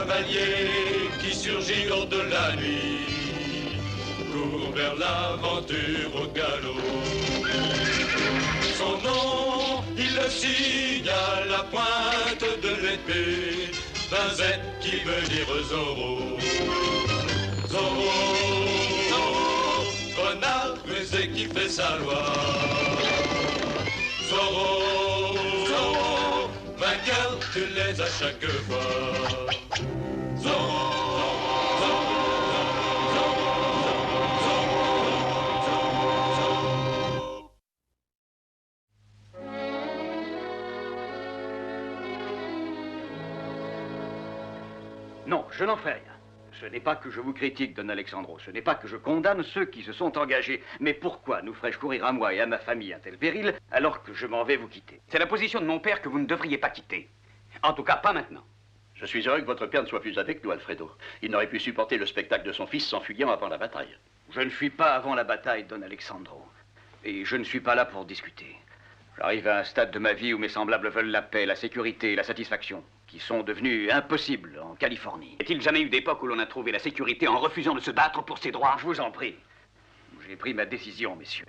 cavalier qui surgit lors de la nuit, court vers l'aventure au galop. Son nom, il le signe à la pointe de l'épée, d'un Z qui veut dire Zorro. Zorro, Zorro, renard rusé qui fait sa loi. Zorro, Zorro, vainqueur, tu l'es à chaque fois. Zorro, Zorro, Zorro, Zorro. Non, je n'en fais rien. Ce n'est pas que je vous critique, Don Alexandro. Ce n'est pas que je condamne ceux qui se sont engagés. Mais pourquoi nous ferais-je courir à moi et à ma famille un tel péril alors que je m'en vais vous quitter? C'est la position de mon père que vous ne devriez pas quitter. En tout cas, pas maintenant. Je suis heureux que votre père ne soit plus avec nous, Alfredo. Il n'aurait pu supporter le spectacle de son fils s'enfuyant avant la bataille. Je ne fuis pas avant la bataille, Don Alexandro. Et je ne suis pas là pour discuter. J'arrive à un stade de ma vie où mes semblables veulent la paix, la sécurité et la satisfaction, qui sont devenus impossibles en Californie. Y a-t-il jamais eu d'époque où l'on a trouvé la sécurité en refusant de se battre pour ses droits? Je vous en prie. J'ai pris ma décision, messieurs.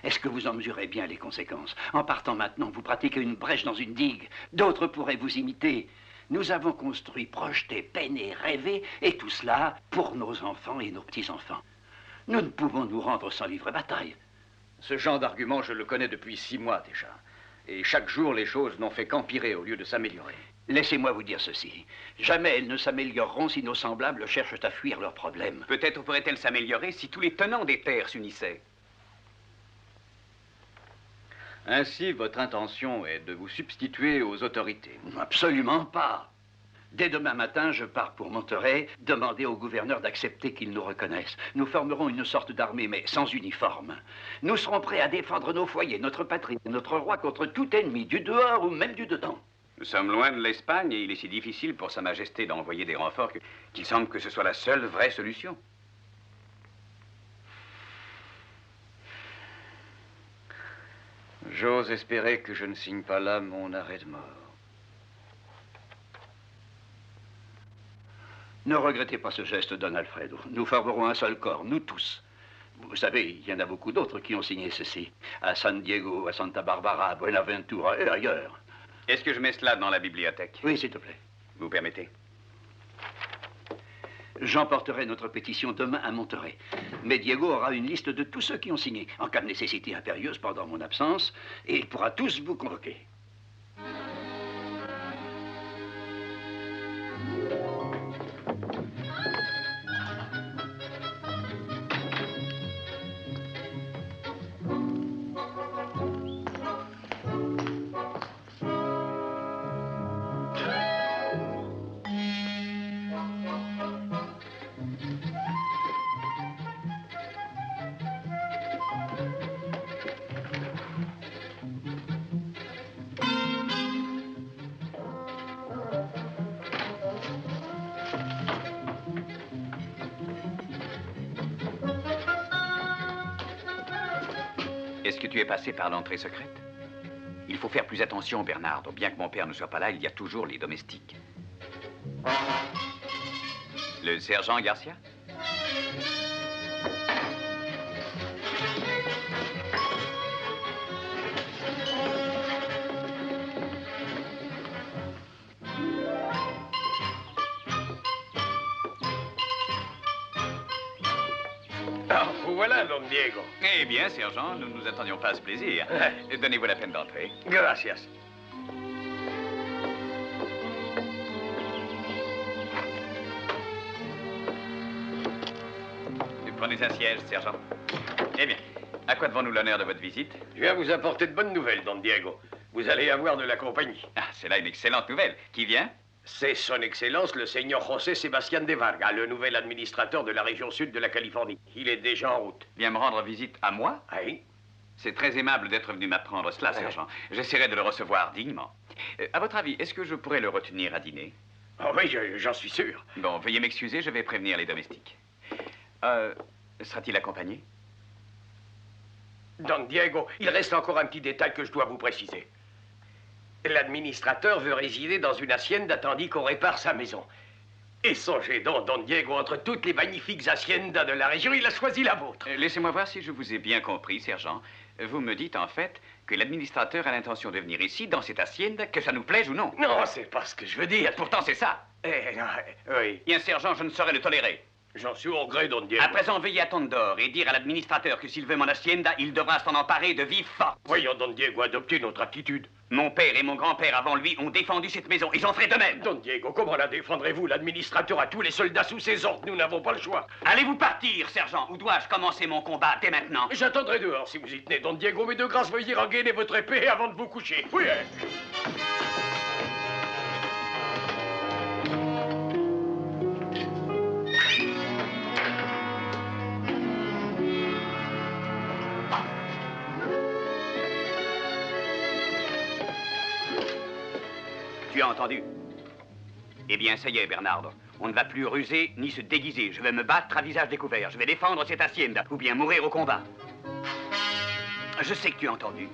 Est-ce que vous en mesurez bien les conséquences? En partant maintenant, vous pratiquez une brèche dans une digue. D'autres pourraient vous imiter. Nous avons construit, projeté, peiné, rêvé, et tout cela pour nos enfants et nos petits-enfants. Nous ne pouvons nous rendre sans livrer bataille. Ce genre d'argument, je le connais depuis 6 mois déjà. Et chaque jour, les choses n'ont fait qu'empirer au lieu de s'améliorer. Laissez-moi vous dire ceci. Jamais elles ne s'amélioreront si nos semblables cherchent à fuir leurs problèmes. Peut-être pourraient-elles s'améliorer si tous les tenants des terres s'unissaient. Ainsi, votre intention est de vous substituer aux autorités. Absolument pas. Dès demain matin, je pars pour Monterrey, demander au gouverneur d'accepter qu'il nous reconnaisse. Nous formerons une sorte d'armée, mais sans uniforme. Nous serons prêts à défendre nos foyers, notre patrie, notre roi contre tout ennemi, du dehors ou même du dedans. Nous sommes loin de l'Espagne et il est si difficile pour Sa Majesté d'envoyer des renforts qu'il semble que ce soit la seule vraie solution. J'ose espérer que je ne signe pas là mon arrêt de mort. Ne regrettez pas ce geste, Don Alfredo. Nous formerons un seul corps, nous tous. Vous savez, il y en a beaucoup d'autres qui ont signé ceci. À San Diego, à Santa Barbara, à Buenaventura et ailleurs. Est-ce que je mets cela dans la bibliothèque? Oui, s'il te plaît. Vous permettez? J'emporterai notre pétition demain à Monterrey. Mais Diego aura une liste de tous ceux qui ont signé, en cas de nécessité impérieuse pendant mon absence, et il pourra tous vous convoquer. Est-ce que tu es passé par l'entrée secrète? Il faut faire plus attention, Bernardo. Bien que mon père ne soit pas là, il y a toujours les domestiques. Le sergent Garcia? Ah, vous voilà, Don Diego. Eh bien, sergent, nous ne nous attendions pas à ce plaisir. Donnez-vous la peine d'entrer. Gracias. Prenez un siège, sergent. Eh bien, à quoi devons-nous l'honneur de votre visite? Je viens vous apporter de bonnes nouvelles, Don Diego. Vous allez avoir de la compagnie. Ah, c'est là une excellente nouvelle. Qui vient? C'est son Excellence, le Seigneur José Sebastián de Vargas, le nouvel administrateur de la région sud de la Californie. Il est déjà en route. Vient me rendre visite à moi? Oui. C'est très aimable d'être venu m'apprendre cela, sergent. J'essaierai de le recevoir dignement. À votre avis, est-ce que je pourrais le retenir à dîner? Oh oui, j'en suis sûr. Bon, veuillez m'excuser, je vais prévenir les domestiques. Sera-t-il accompagné? Don Diego, il reste encore un petit détail que je dois vous préciser. L'administrateur veut résider dans une hacienda tandis qu'on répare sa maison. Et songez donc, Don Diego, entre toutes les magnifiques haciendas de la région, il a choisi la vôtre. Laissez-moi voir si je vous ai bien compris, sergent. Vous me dites en fait que l'administrateur a l'intention de venir ici, dans cette hacienda, que ça nous plaise ou non. Non, c'est pas ce que je veux dire. Pourtant, c'est ça. Non, oui. Bien, sergent, je ne saurais le tolérer. J'en suis au gré, Don Diego. À présent, veuillez attendre dehors et dire à l'administrateur que s'il veut mon hacienda, il devra s'en emparer de vive force. Voyons, Don Diego, adopter notre attitude. Mon père et mon grand-père avant lui ont défendu cette maison et j'en ferai de même. Don Diego, comment la défendrez-vous? L'administrateur a tous les soldats sous ses ordres. Nous n'avons pas le choix. Allez-vous partir, sergent, ou dois-je commencer mon combat dès maintenant? J'attendrai dehors si vous y tenez, Don Diego, mais de grâce, veuillez rengainer votre épée avant de vous coucher. Oui. Tu as entendu? Eh bien, ça y est, Bernardo. On ne va plus ruser ni se déguiser. Je vais me battre à visage découvert. Je vais défendre cette hacienda, ou bien mourir au combat. Je sais que tu as entendu.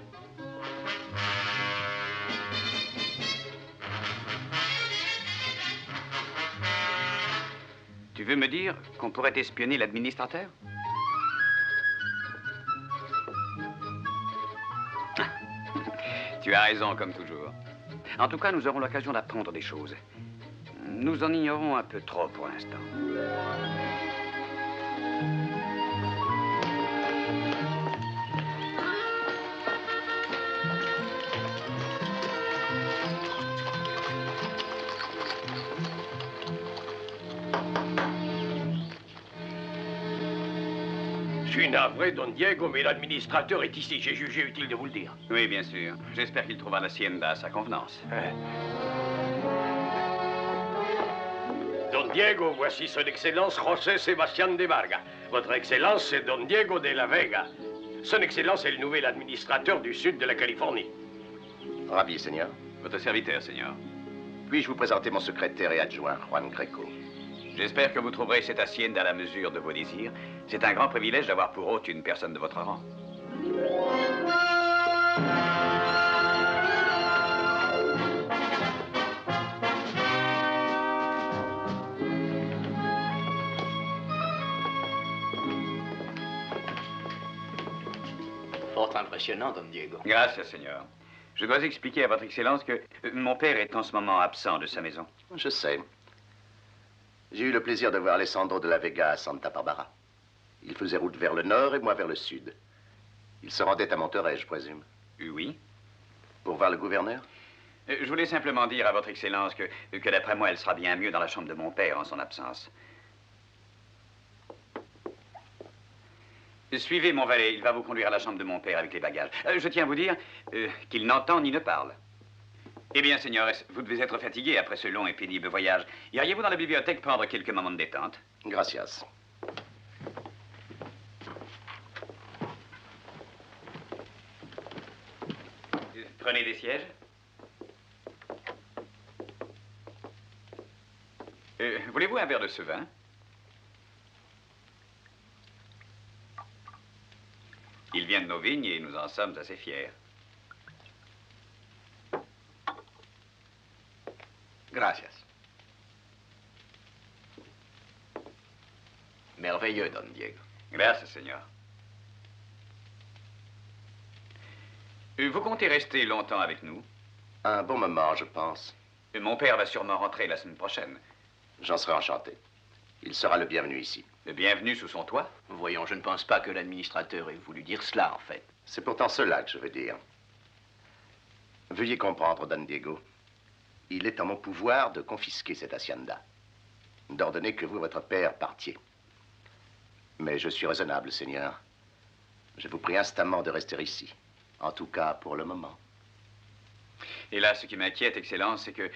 Tu veux me dire qu'on pourrait espionner l'administrateur? Tu as raison, comme toujours. En tout cas, nous aurons l'occasion d'apprendre des choses. Nous en ignorons un peu trop pour l'instant. Je suis navré, Don Diego, mais l'administrateur est ici. J'ai jugé utile de vous le dire. Oui, bien sûr. J'espère qu'il trouvera l'hacienda à sa convenance. Don Diego, voici son Excellence José Sebastián de Vargas. Votre Excellence, c'est Don Diego de la Vega. Son Excellence est le nouvel administrateur du sud de la Californie. Ravi, Seigneur. Votre serviteur, Seigneur. Puis-je vous présenter mon secrétaire et adjoint, Juan Greco? J'espère que vous trouverez cette hacienda à la mesure de vos désirs. C'est un grand privilège d'avoir pour hôte une personne de votre rang. Fort impressionnant, Don Diego. Gracias, Seigneur. Je dois expliquer à votre Excellence que mon père est en ce moment absent de sa maison. Je sais. J'ai eu le plaisir de voir Alessandro de la Vega à Santa Barbara. Il faisait route vers le nord et moi vers le sud. Il se rendait à Monterey, je présume. Oui. Pour voir le gouverneur? Je voulais simplement dire à votre Excellence que d'après moi, elle sera bien mieux dans la chambre de mon père en son absence. Suivez mon valet, il va vous conduire à la chambre de mon père avec les bagages. Je tiens à vous dire qu'il n'entend ni ne parle. Eh bien, Seigneur, vous devez être fatigué après ce long et pénible voyage. Iriez-vous dans la bibliothèque prendre quelques moments de détente? Gracias. Prenez des sièges. Voulez-vous un verre de ce vin? Il vient de nos vignes et nous en sommes assez fiers. Gracias. Merveilleux, Don Diego. Gracias, Seigneur. Vous comptez rester longtemps avec nous? Un bon moment, je pense. Mon père va sûrement rentrer la semaine prochaine. J'en serai enchanté. Il sera le bienvenu ici. Le bienvenu sous son toit? Voyons, je ne pense pas que l'administrateur ait voulu dire cela, en fait. C'est pourtant cela que je veux dire. Veuillez comprendre, Don Diego. Il est en mon pouvoir de confisquer cette hacienda, d'ordonner que vous et votre père partiez. Mais je suis raisonnable, Seigneur. Je vous prie instamment de rester ici. En tout cas, pour le moment. Et là, ce qui m'inquiète, Excellence, c'est que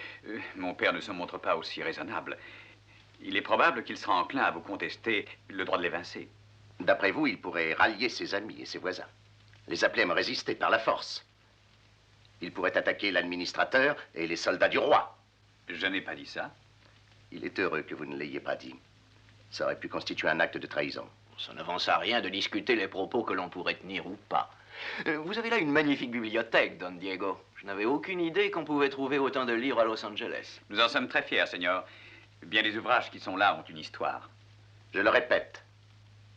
mon père ne se montre pas aussi raisonnable. Il est probable qu'il sera enclin à vous contester le droit de l'évincer. D'après vous, il pourrait rallier ses amis et ses voisins, les appeler à me résister par la force. Il pourrait attaquer l'administrateur et les soldats du roi. Je n'ai pas dit ça. Il est heureux que vous ne l'ayez pas dit. Ça aurait pu constituer un acte de trahison. Ça n'avance à rien de discuter les propos que l'on pourrait tenir ou pas. Vous avez là une magnifique bibliothèque, Don Diego. Je n'avais aucune idée qu'on pouvait trouver autant de livres à Los Angeles. Nous en sommes très fiers, Seigneur. Bien des ouvrages qui sont là ont une histoire. Je le répète,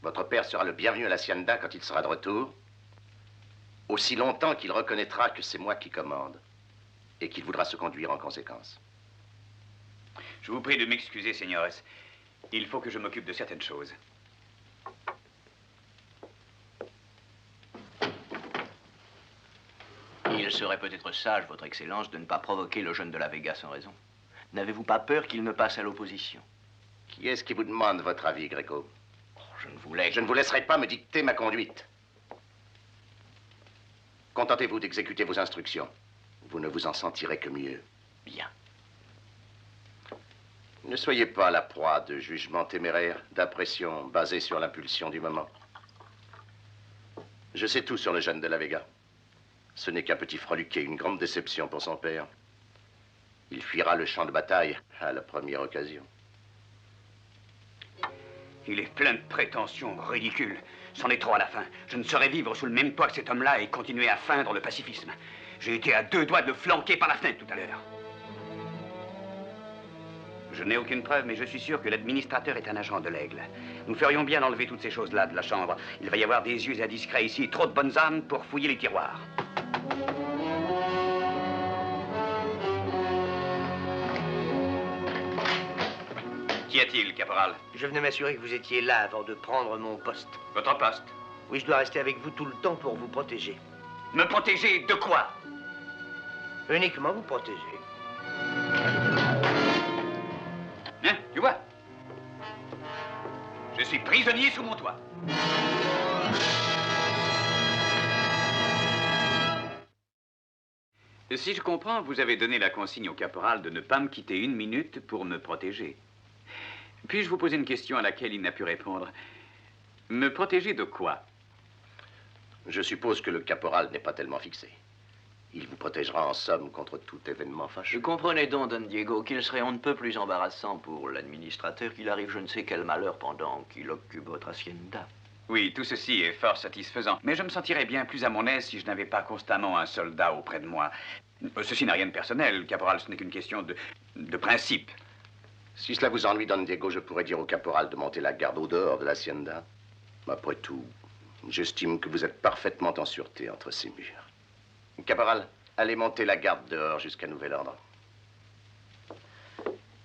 votre père sera le bienvenu à l'Hacienda quand il sera de retour, aussi longtemps qu'il reconnaîtra que c'est moi qui commande et qu'il voudra se conduire en conséquence. Je vous prie de m'excuser, Señores. Il faut que je m'occupe de certaines choses. Il serait peut-être sage, Votre Excellence, de ne pas provoquer le jeune de la Vega sans raison. N'avez-vous pas peur qu'il ne passe à l'opposition? Qui est-ce qui vous demande votre avis, Gréco? Je ne voulais... Je ne vous laisserai pas me dicter ma conduite. Contentez-vous d'exécuter vos instructions. Vous ne vous en sentirez que mieux. Bien. Ne soyez pas la proie de jugements téméraires, d'impressions basées sur l'impulsion du moment. Je sais tout sur le jeune de la Vega. Ce n'est qu'un petit freluquet, une grande déception pour son père. Il fuira le champ de bataille à la première occasion. Il est plein de prétentions ridicules. C'en est trop à la fin. Je ne saurais vivre sous le même toit que cet homme-là et continuer à feindre le pacifisme. J'ai été à 2 doigts de le flanquer par la fenêtre tout à l'heure. Je n'ai aucune preuve, mais je suis sûr que l'administrateur est un agent de l'Aigle. Nous ferions bien d'enlever toutes ces choses-là de la chambre. Il va y avoir des yeux indiscrets ici, trop de bonnes âmes pour fouiller les tiroirs. Qu'y a-t-il, caporal? Je venais m'assurer que vous étiez là avant de prendre mon poste. Votre poste? Oui, je dois rester avec vous tout le temps pour vous protéger. Me protéger de quoi? Uniquement vous protéger. Hein, tu vois? Je suis prisonnier sous mon toit. Si je comprends, vous avez donné la consigne au caporal de ne pas me quitter 1 minute pour me protéger. Puis-je vous poser une question à laquelle il n'a pu répondre? Me protéger de quoi? Je suppose que le caporal n'est pas tellement fixé. Il vous protégera en somme contre tout événement fâcheux. Comprenez donc, Don Diego, qu'il serait on ne peut plus embarrassant pour l'administrateur qu'il arrive je ne sais quel malheur pendant qu'il occupe votre hacienda. Oui, tout ceci est fort satisfaisant. Mais je me sentirais bien plus à mon aise si je n'avais pas constamment un soldat auprès de moi. Ceci n'a rien de personnel, caporal, ce n'est qu'une question de principe. Si cela vous ennuie, Don Diego, je pourrais dire au caporal de monter la garde au dehors de l'hacienda. Après tout, j'estime que vous êtes parfaitement en sûreté entre ces murs. Caporal, allez monter la garde dehors jusqu'à nouvel ordre.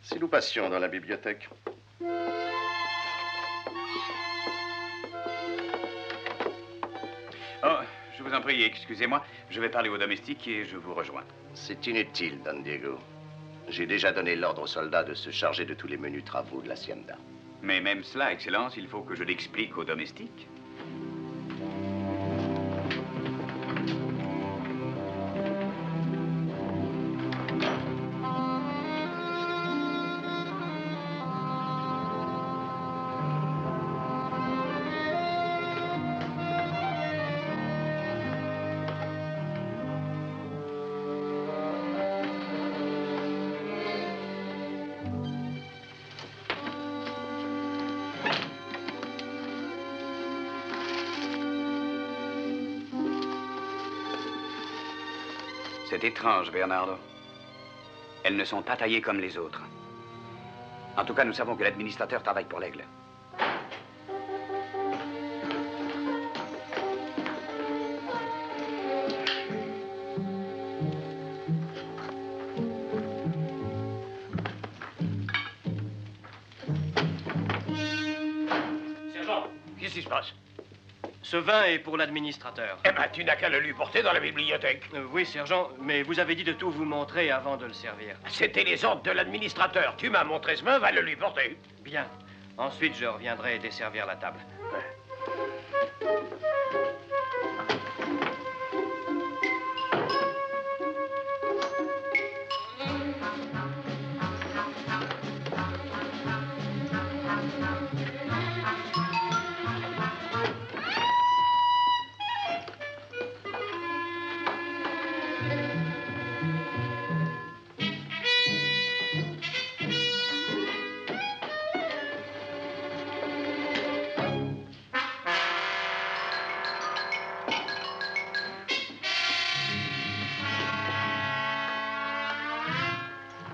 Si nous passions dans la bibliothèque. Oh, je vous en prie, excusez-moi. Je vais parler au domestique et je vous rejoins. C'est inutile, Don Diego. J'ai déjà donné l'ordre aux soldats de se charger de tous les menus travaux de l'hacienda. Mais même cela, Excellence, il faut que je l'explique au domestique. C'est étrange, Bernardo. Elles ne sont pas taillées comme les autres. En tout cas, nous savons que l'administrateur travaille pour l'Aigle. Sergent, qu'est-ce qui se passe? Ce vin est pour l'administrateur. Eh ben, tu n'as qu'à le lui porter dans la bibliothèque. Oui, sergent, mais vous avez dit de tout vous montrer avant de le servir. C'était les ordres de l'administrateur. Tu m'as montré ce vin, va le lui porter. Bien. Ensuite, je reviendrai desservir la table.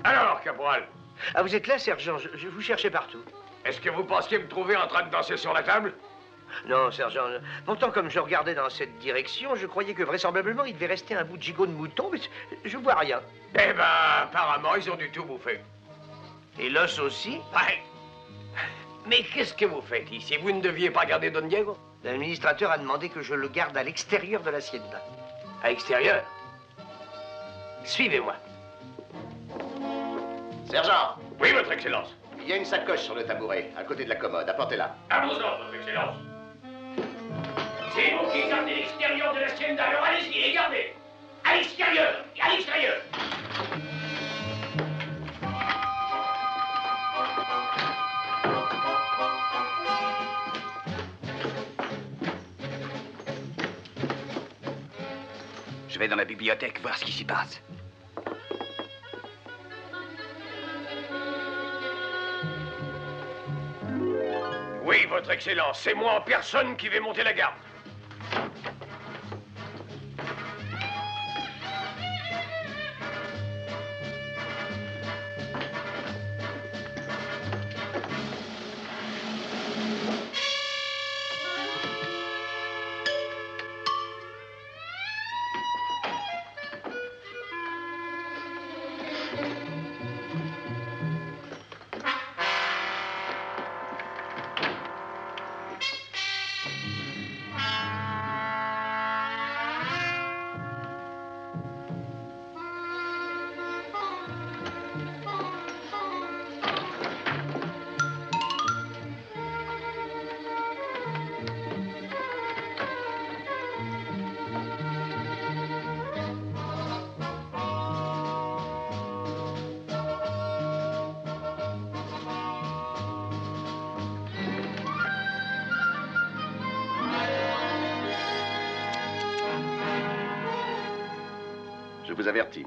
Alors, caporal, Ah, vous êtes là, sergent? Je vous cherchais partout. est-ce que vous pensiez me trouver en train de danser sur la table? Non, sergent. Pourtant, comme je regardais dans cette direction, je croyais que vraisemblablement il devait rester un bout de gigot de mouton, mais je vois rien. Eh ben, apparemment, ils ont du tout bouffé. Et l'os aussi? Ouais. Mais qu'est-ce que vous faites ici? Vous ne deviez pas garder Don Diego? L'administrateur a demandé que je le garde à l'extérieur de l'hacienda. À l'extérieur? Suivez-moi. Sergent, Oui, votre Excellence. il y a une sacoche sur le tabouret, à côté de la commode. Apportez-la. À vos ordres, votre Excellence. C'est vous qui gardez l'extérieur de l'hacienda, alors allez-y et gardez. À l'extérieur, à l'extérieur. Je vais dans la bibliothèque voir ce qui s'y passe. Oui, votre Excellence, c'est moi en personne qui vais monter la garde. Je vous avertis.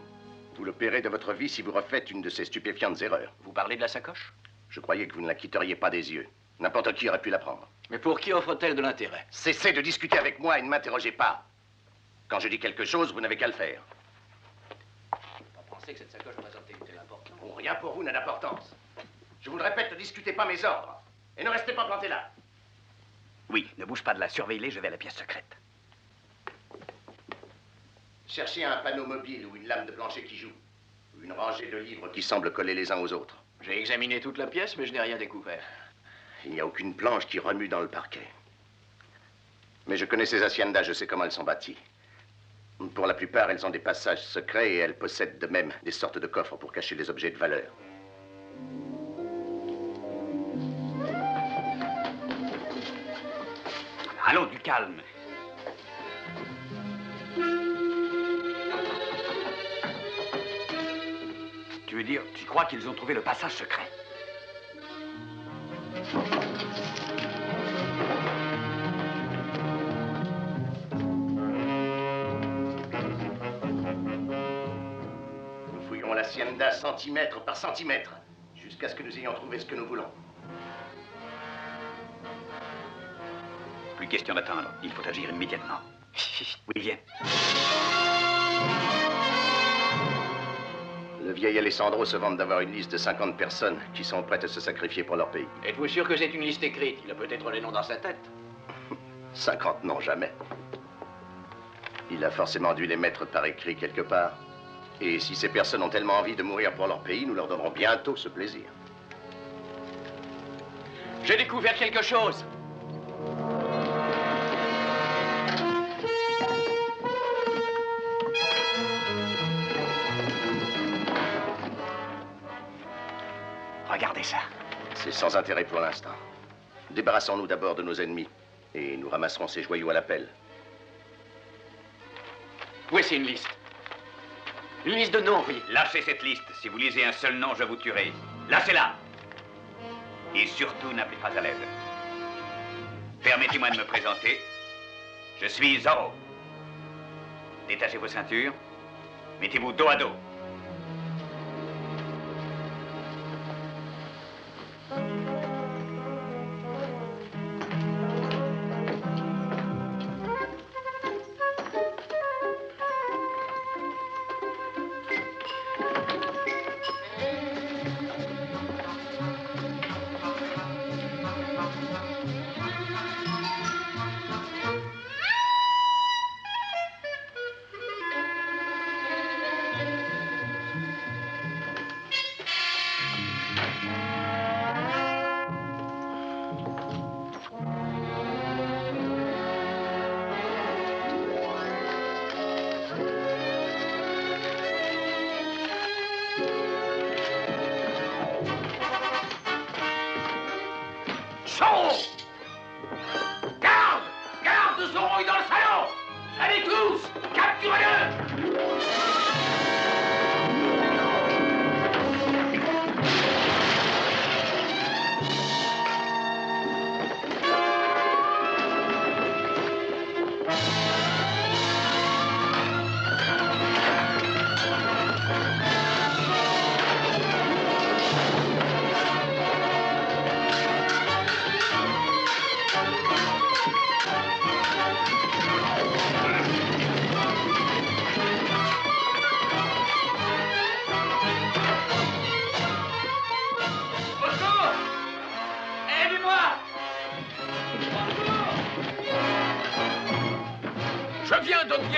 Vous le paierez de votre vie si vous refaites une de ces stupéfiantes erreurs. Vous parlez de la sacoche? Je croyais que vous ne la quitteriez pas des yeux. N'importe qui aurait pu la prendre. Mais pour qui offre-t-elle de l'intérêt? Cessez de discuter avec moi et ne m'interrogez pas. Quand je dis quelque chose, vous n'avez qu'à le faire. Vous pensez que cette sacoche présentait une telle importance? Bon, rien pour vous n'a d'importance. Je vous le répète, ne discutez pas mes ordres. Et ne restez pas plantés là. Oui, ne bouge pas de là, surveille-les, je vais à la pièce secrète. Cherchez un panneau mobile ou une lame de plancher qui joue. Ou une rangée de livres qui semblent coller les uns aux autres. J'ai examiné toute la pièce, mais je n'ai rien découvert. Il n'y a aucune planche qui remue dans le parquet. Mais je connais ces haciendas, je sais comment elles sont bâties. Pour la plupart, elles ont des passages secrets et elles possèdent de même des sortes de coffres pour cacher des objets de valeur. Allons, du calme. Tu veux dire, tu crois qu'ils ont trouvé le passage secret? Nous fouillerons l'hacienda centimètre par centimètre, jusqu'à ce que nous ayons trouvé ce que nous voulons. Plus question d'attendre, il faut agir immédiatement. Oui, viens. Le vieil Alessandro se vante d'avoir une liste de 50 personnes qui sont prêtes à se sacrifier pour leur pays. Êtes-vous sûr que c'est une liste écrite? Il a peut-être les noms dans sa tête. 50 non, jamais. Il a forcément dû les mettre par écrit quelque part. Et si ces personnes ont tellement envie de mourir pour leur pays, nous leur donnerons bientôt ce plaisir. J'ai découvert quelque chose. Regardez ça. C'est sans intérêt pour l'instant. Débarrassons-nous d'abord de nos ennemis. Et nous ramasserons ces joyaux à la pelle. Voici une liste. Une liste de noms, oui. Lâchez cette liste. Si vous lisez un seul nom, je vous tuerai. Lâchez-la. Et surtout, n'appelez pas à l'aide. Permettez-moi de me présenter. Je suis Zorro. Détachez vos ceintures. Mettez-vous dos à dos.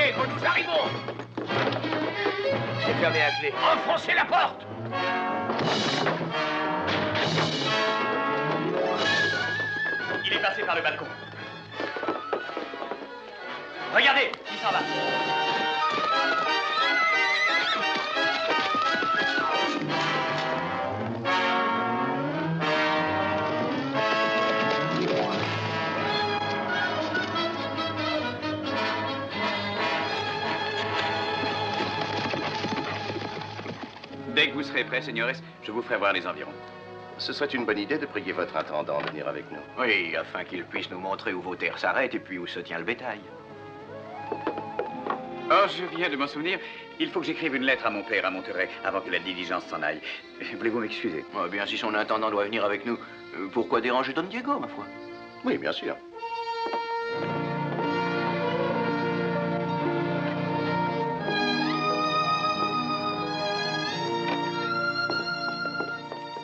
Diego, nous arrivons. C'est fermé à clé. Enfoncez la porte. Il est passé par le balcon. Regardez, il s'en va. Dès que vous serez prêt, señores, je vous ferai voir les environs. Ce serait une bonne idée de prier votre intendant de venir avec nous. Oui, afin qu'il puisse nous montrer où vos terres s'arrêtent et puis où se tient le bétail. Oh, je viens de m'en souvenir. Il faut que j'écrive une lettre à mon père à Monterrey avant que la diligence s'en aille. Voulez-vous m'excuser? Eh bien, si son intendant doit venir avec nous, pourquoi déranger Don Diego, ma foi? Oui, bien sûr.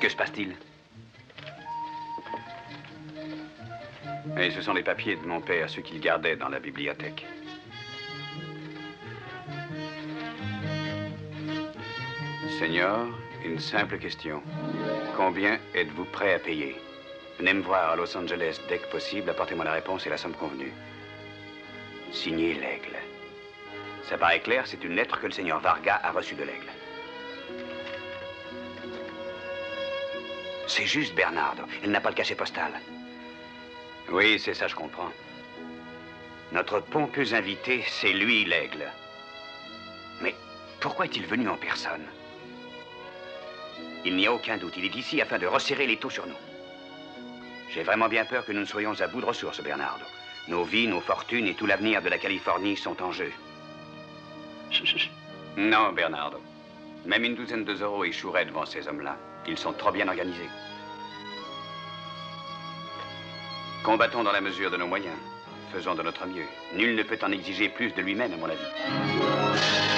Que se passe-t-il? Et ce sont les papiers de mon père, ceux qu'il gardait dans la bibliothèque. Seigneur, une simple question. Combien êtes-vous prêt à payer? Venez me voir à Los Angeles dès que possible, apportez-moi la réponse et la somme convenue. Signé l'Aigle. Ça paraît clair, c'est une lettre que le seigneur Varga a reçue de l'Aigle. C'est juste, Bernardo. Elle n'a pas le cachet postal. Oui, c'est ça, je comprends. Notre pompeux invité, c'est lui, l'Aigle. Mais pourquoi est-il venu en personne? Il n'y a aucun doute. Il est ici afin de resserrer les taux sur nous. J'ai vraiment bien peur que nous ne soyons à bout de ressources, Bernardo. Nos vies, nos fortunes et tout l'avenir de la Californie sont en jeu. Non, Bernardo. Même une douzaine de euros échouerait devant ces hommes-là. Ils sont trop bien organisés. Combattons dans la mesure de nos moyens. Faisons de notre mieux. Nul ne peut en exiger plus de lui-même, à mon avis.